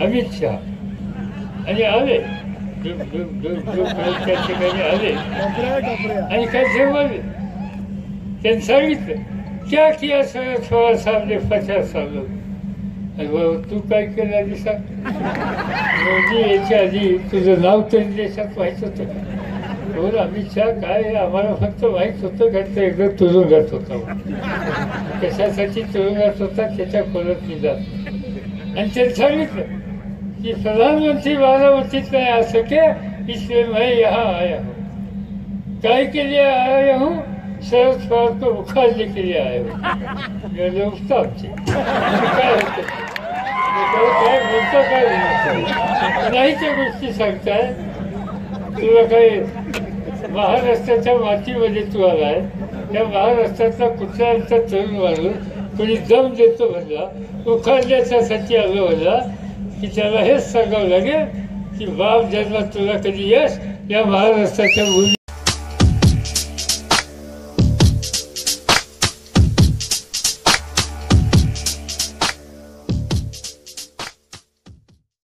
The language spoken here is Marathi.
अमित शहा आणि आले त्या ठिकाणी आले आणि काय जेवले. त्यांनी सांगितलं क्या किया शरद पवार साहब ने 50 सालों. तू काय केलं आधी सांग. मोदी याच्या आधी तुझं नाव तरी देशात माहीत होतं का. बोल अमित शहा काय आम्हाला फक्त माहीत होतं का ते एकदा तुरुंगात होता. कशासाठी तुरुंगात होता त्याच्या खोलात मी जात. आणि त्यांनी सांगितलं कि प्रधानमंत्री बारामतीत नहीं आ सके इसलिए मैं यहाँ आया हूँ. काय के लिए आया हूँ. शरद पवार को उखाड़ने के लिए आया हूँ. मेरे उस्ताद थे काय होतं काय बोलतो काय नाही त्या गोष्टी सांगताय. तुला काही महाराष्ट्राच्या मातीमध्ये तू आलाय. त्या महाराष्ट्रातला कुठल्याचा तरुण माणूस कोणी दम देतो म्हणला उखाडण्याच्यासाठी आलो म्हणला की त्याला हेच सांगावं लागेल की बाप जन्मात तुला कधी यश या महाराष्ट्राच्या भूमी